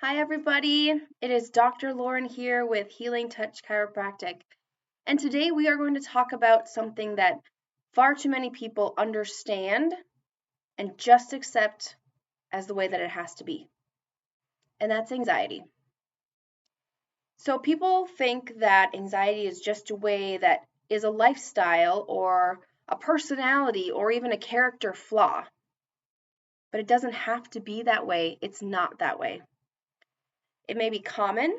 Hi, everybody. It is Dr. Lauren here with Healing Touch Chiropractic. And today we are going to talk about something that far too many people understand and just accept as the way that it has to be. And that's anxiety. So people think that anxiety is just a way that is a lifestyle or a personality or even a character flaw. But it doesn't have to be that way. It's not that way. It may be common,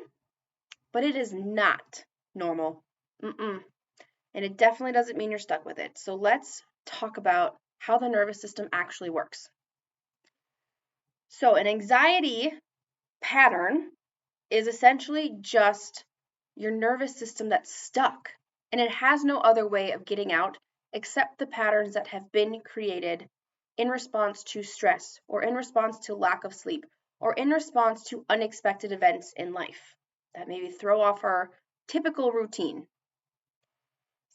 but it is not normal. Mm-mm. And it definitely doesn't mean you're stuck with it. So let's talk about how the nervous system actually works. So, an anxiety pattern is essentially just your nervous system that's stuck, and it has no other way of getting out except the patterns that have been created in response to stress, or in response to lack of sleep, or in response to unexpected events in life that maybe throw off our typical routine.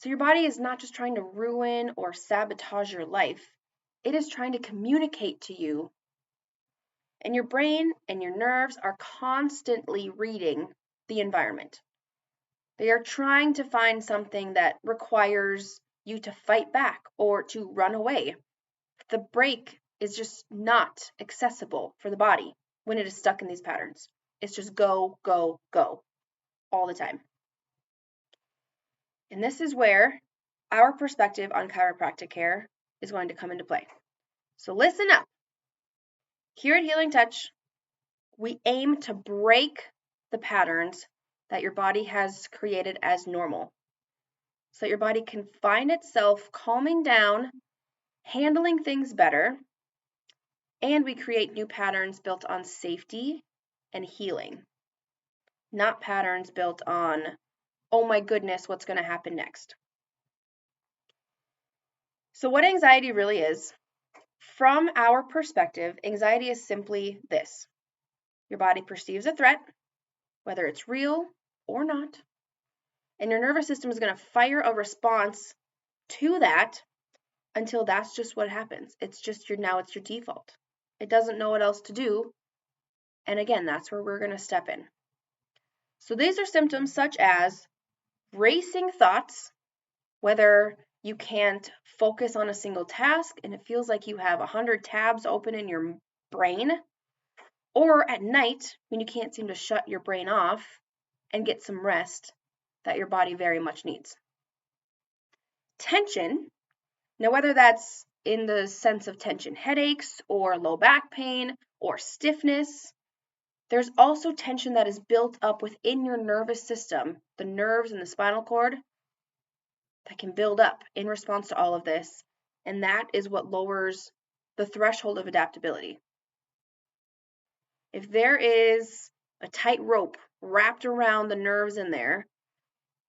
So your body is not just trying to ruin or sabotage your life, it is trying to communicate to you. And your brain and your nerves are constantly reading the environment. They are trying to find something that requires you to fight back or to run away. The break is just not accessible for the body when it is stuck in these patterns. It's just go, go, go all the time. And this is where our perspective on chiropractic care is going to come into play. So listen up. Here at Healing Touch, we aim to break the patterns that your body has created as normal so that your body can find itself calming down, handling things better, and we create new patterns built on safety and healing, not patterns built on, oh my goodness, what's going to happen next. So, what anxiety really is, from our perspective, anxiety is simply this: your body perceives a threat, whether it's real or not, and your nervous system is going to fire a response to that until that's just what happens. It's just it's your default. It doesn't know what else to do. And again, that's where we're going to step in. So these are symptoms such as racing thoughts, whether you can't focus on a single task and it feels like you have 100 tabs open in your brain, or at night when you can't seem to shut your brain off and get some rest that your body very much needs. Tension, now whether that's in the sense of tension headaches or low back pain or stiffness, there's also tension that is built up within your nervous system, the nerves and the spinal cord, that can build up in response to all of this. And that is what lowers the threshold of adaptability. If there is a tight rope wrapped around the nerves in there,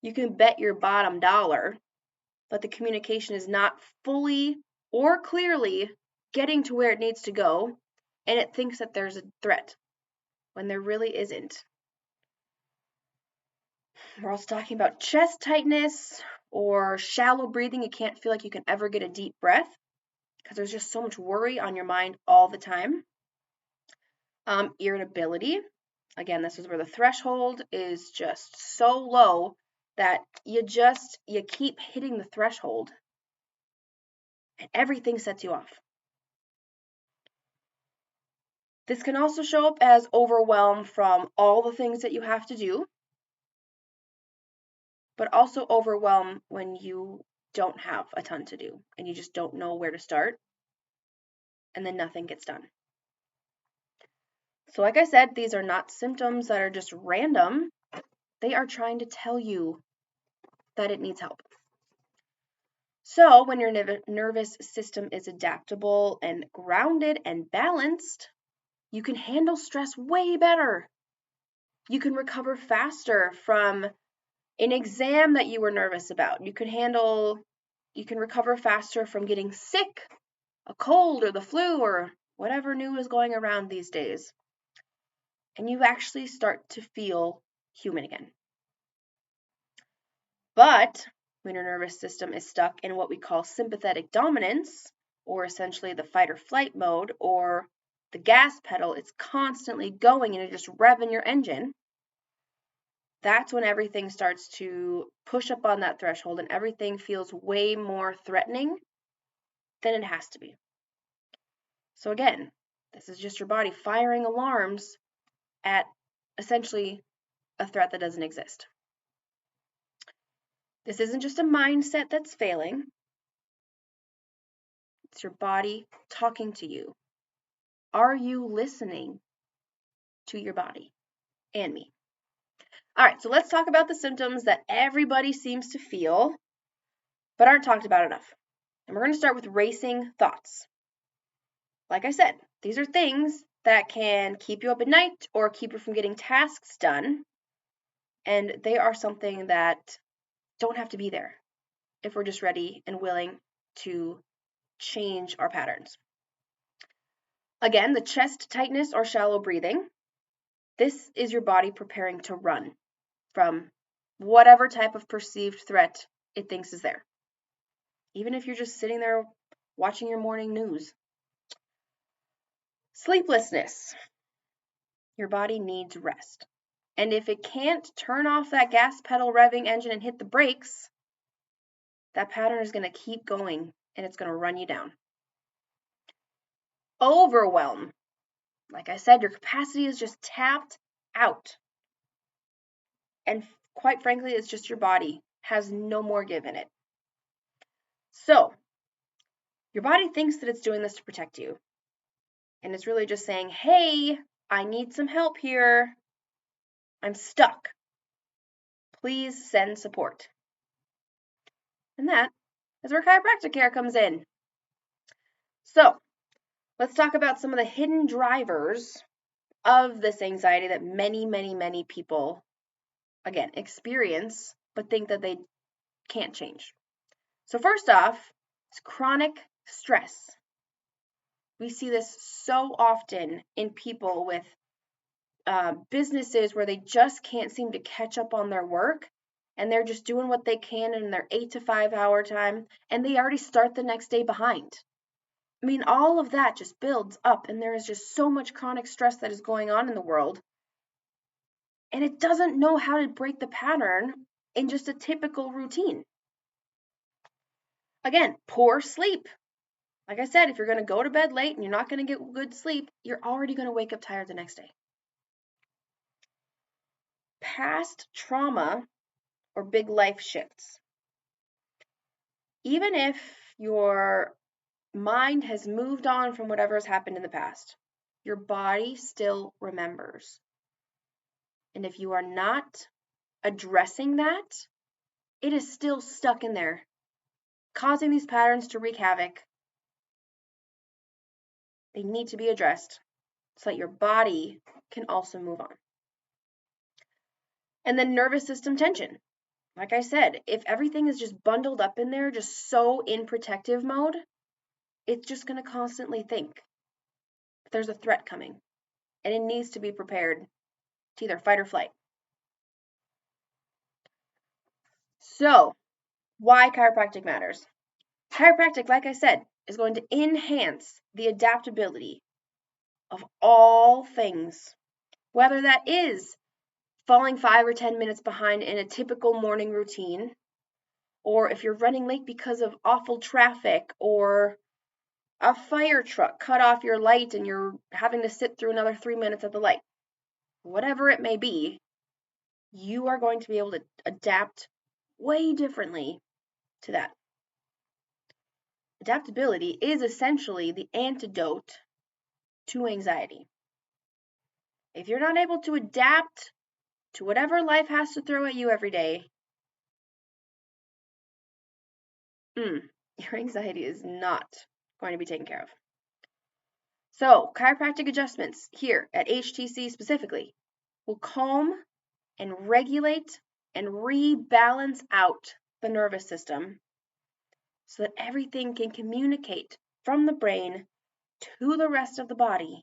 you can bet your bottom dollar that the communication is not fully or clearly getting to where it needs to go, and it thinks that there's a threat when there really isn't. We're also talking about chest tightness or shallow breathing. You can't feel like you can ever get a deep breath because there's just so much worry on your mind all the time. Irritability. Again, this is where the threshold is just so low that you keep hitting the threshold and everything sets you off. This can also show up as overwhelm from all the things that you have to do, but also overwhelm when you don't have a ton to do and you just don't know where to start, and then nothing gets done. So like I said, these are not symptoms that are just random. They are trying to tell you that it needs help. So when your nervous system is adaptable and grounded and balanced, you can handle stress way better. You can recover faster from an exam that you were nervous about. You can recover faster from getting sick, a cold or the flu or whatever new is going around these days. And you actually start to feel human again. But when your nervous system is stuck in what we call sympathetic dominance, or essentially the fight or flight mode, or the gas pedal, it's constantly going and you're just revving your engine, that's when everything starts to push up on that threshold and everything feels way more threatening than it has to be. So again, this is just your body firing alarms at essentially a threat that doesn't exist. This isn't just a mindset that's failing. It's your body talking to you. Are you listening to your body and me? All right, so let's talk about the symptoms that everybody seems to feel but aren't talked about enough. And we're going to start with racing thoughts. Like I said, these are things that can keep you up at night or keep you from getting tasks done. And they are something that don't have to be there if we're just ready and willing to change our patterns. Again, the chest tightness or shallow breathing. This is your body preparing to run from whatever type of perceived threat it thinks is there. Even if you're just sitting there watching your morning news. Sleeplessness. Your body needs rest. And if it can't turn off that gas pedal revving engine and hit the brakes, that pattern is going to keep going and it's going to run you down. Overwhelm. Like I said, your capacity is just tapped out. And quite frankly, it's just your body has no more give in it. So, your body thinks that it's doing this to protect you. And it's really just saying, hey, I need some help here. I'm stuck. Please send support. And that is where chiropractic care comes in. So, let's talk about some of the hidden drivers of this anxiety that many, many, many people, again, experience, but think that they can't change. So first off, it's chronic stress. We see this so often in people with businesses where they just can't seem to catch up on their work and they're just doing what they can in their 8 to 5 hour time and they already start the next day behind. I mean, all of that just builds up and there is just so much chronic stress that is going on in the world and it doesn't know how to break the pattern in just a typical routine. Again, poor sleep. Like I said, if you're going to go to bed late and you're not going to get good sleep, you're already going to wake up tired the next day. Past trauma or big life shifts. Even if your mind has moved on from whatever has happened in the past, your body still remembers. And if you are not addressing that, it is still stuck in there, causing these patterns to wreak havoc. They need to be addressed so that your body can also move on. And then nervous system tension. Like I said, if everything is just bundled up in there, just so in protective mode, it's just going to constantly think there's a threat coming and it needs to be prepared to either fight or flight. So, why chiropractic matters? Chiropractic, like I said, is going to enhance the adaptability of all things, whether that is falling 5 or 10 minutes behind in a typical morning routine, or if you're running late because of awful traffic, or a fire truck cut off your light and you're having to sit through another 3 minutes at the light. Whatever it may be, you are going to be able to adapt way differently to that. Adaptability is essentially the antidote to anxiety. If you're not able to adapt to whatever life has to throw at you every day, your anxiety is not going to be taken care of. So, chiropractic adjustments here at HTC specifically will calm and regulate and rebalance out the nervous system so that everything can communicate from the brain to the rest of the body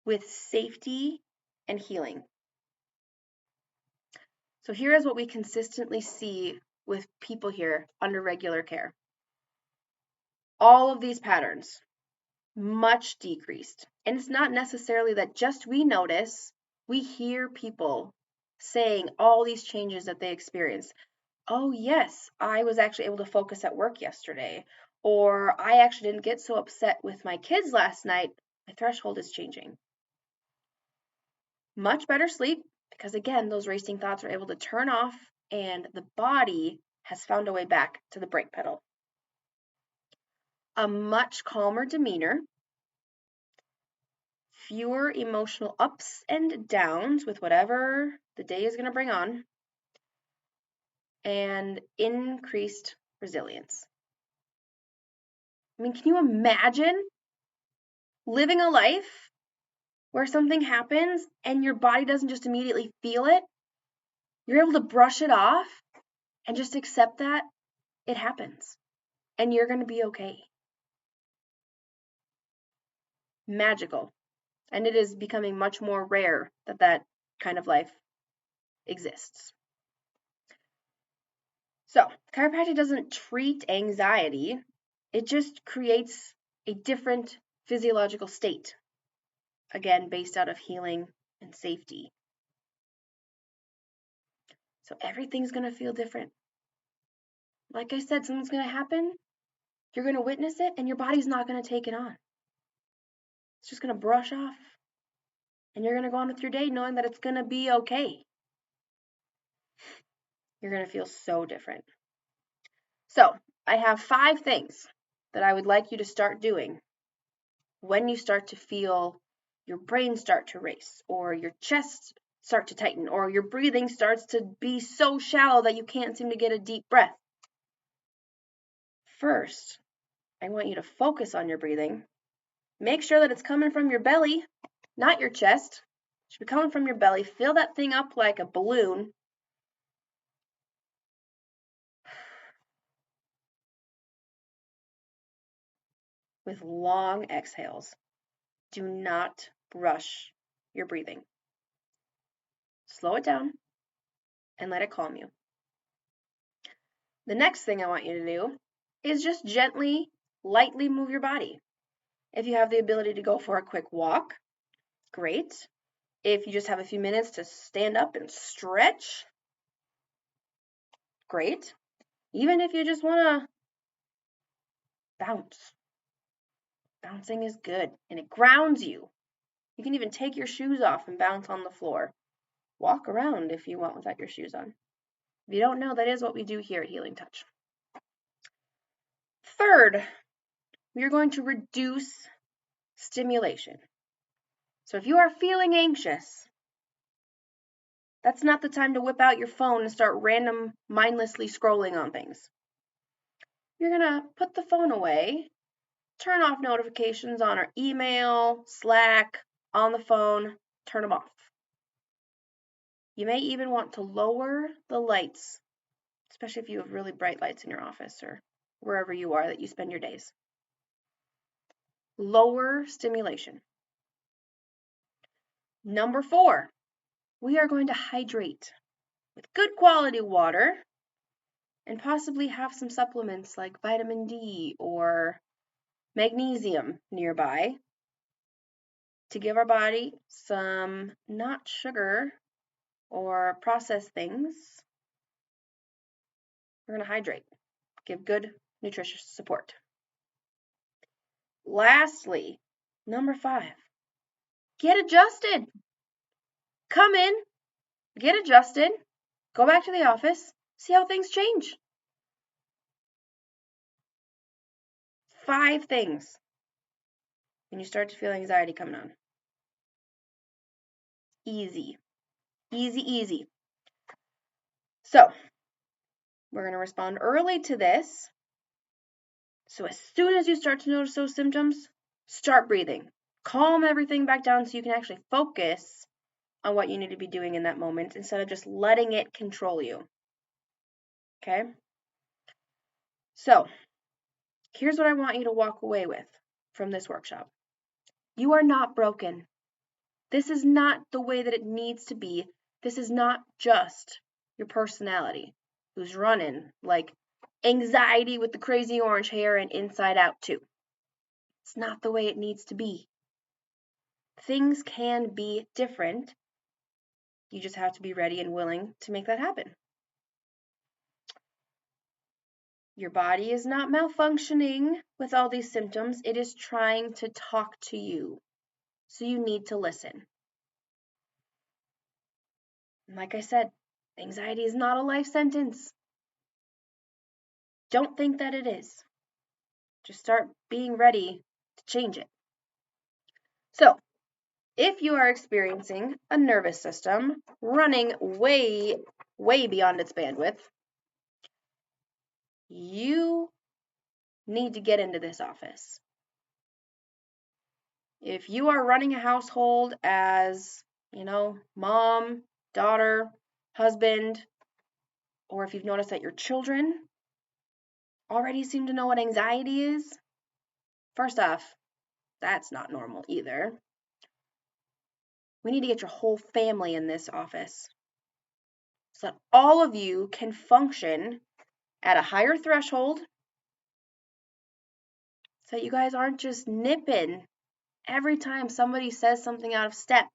with safety and healing. So here is what we consistently see with people here under regular care. All of these patterns much decreased. And it's not necessarily that just we notice, we hear people saying all these changes that they experienced. Oh, yes, I was actually able to focus at work yesterday. Or I actually didn't get so upset with my kids last night. My threshold is changing. Much better sleep because, again, those racing thoughts are able to turn off and the body has found a way back to the brake pedal. A much calmer demeanor, fewer emotional ups and downs with whatever the day is going to bring on, and increased resilience. I mean, can you imagine living a life where something happens and your body doesn't just immediately feel it? You're able to brush it off and just accept that it happens and you're going to be okay. Magical. And it is becoming much more rare that that kind of life exists. So, chiropractic doesn't treat anxiety, it just creates a different physiological state, again, based out of healing and safety. So, everything's going to feel different. Like I said, something's going to happen, you're going to witness it, and your body's not going to take it on. It's just going to brush off, and you're going to go on with your day knowing that it's going to be okay. You're going to feel so different. So, I have 5 things that I would like you to start doing when you start to feel your brain start to race, or your chest start to tighten, or your breathing starts to be so shallow that you can't seem to get a deep breath. First, I want you to focus on your breathing. Make sure that it's coming from your belly, not your chest. It should be coming from your belly. Fill that thing up like a balloon. With long exhales. Do not rush your breathing. Slow it down and let it calm you. The next thing I want you to do is just gently, lightly move your body. If you have the ability to go for a quick walk, great. If you just have a few minutes to stand up and stretch, great. Even if you just want to bounce. Bouncing is good and it grounds you. You can even take your shoes off and bounce on the floor. Walk around if you want without your shoes on. If you don't know, that is what we do here at Healing Touch. Third, we are going to reduce stimulation. So if you are feeling anxious, that's not the time to whip out your phone and start random mindlessly scrolling on things. You're going to put the phone away, turn off notifications on our email, Slack, on the phone, turn them off. You may even want to lower the lights, especially if you have really bright lights in your office or wherever you are that you spend your days. Lower stimulation. Number 4, we are going to hydrate with good quality water and possibly have some supplements like vitamin D or magnesium nearby to give our body some not sugar or processed things. We're going to hydrate, give good nutritious support. Lastly, number 5, get adjusted. Come in, get adjusted, go back to the office, see how things change. 5 things when you start to feel anxiety coming on. Easy, easy, easy. So, we're going to respond early to this. So as soon as you start to notice those symptoms, start breathing. Calm everything back down so you can actually focus on what you need to be doing in that moment instead of just letting it control you. Okay? So, here's what I want you to walk away with from this workshop. You are not broken. This is not the way that it needs to be. This is not just your personality who's running like anxiety with the crazy orange hair and inside out too. It's not the way it needs to be. Things can be different. You just have to be ready and willing to make that happen. Your body is not malfunctioning with all these symptoms. It is trying to talk to you. So you need to listen. And like I said, anxiety is not a life sentence. Don't think that it is. Just start being ready to change it. So, if you are experiencing a nervous system running way, way beyond its bandwidth, you need to get into this office. If you are running a household as, mom, daughter, husband, or if you've noticed that your children already seem to know what anxiety is, first off, that's not normal either. We need to get your whole family in this office so that all of you can function at a higher threshold so that you guys aren't just nipping every time somebody says something out of step.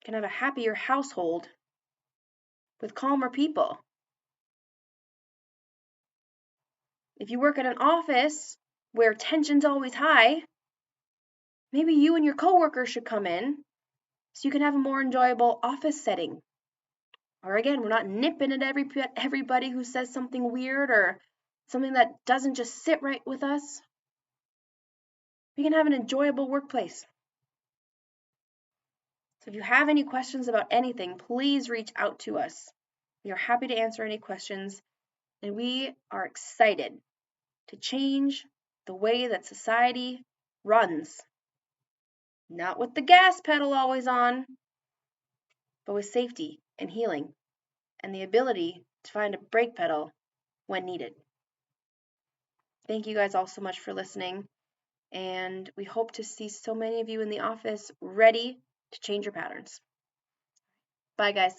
You can have a happier household with calmer people. If you work at an office where tension's always high, maybe you and your coworkers should come in so you can have a more enjoyable office setting. Or again, we're not nipping at everybody who says something weird or something that doesn't just sit right with us. We can have an enjoyable workplace. So if you have any questions about anything, please reach out to us. We are happy to answer any questions, and we are excited to change the way that society runs. Not with the gas pedal always on, but with safety and healing and the ability to find a brake pedal when needed. Thank you guys all so much for listening, and we hope to see so many of you in the office ready to change your patterns. Bye, guys.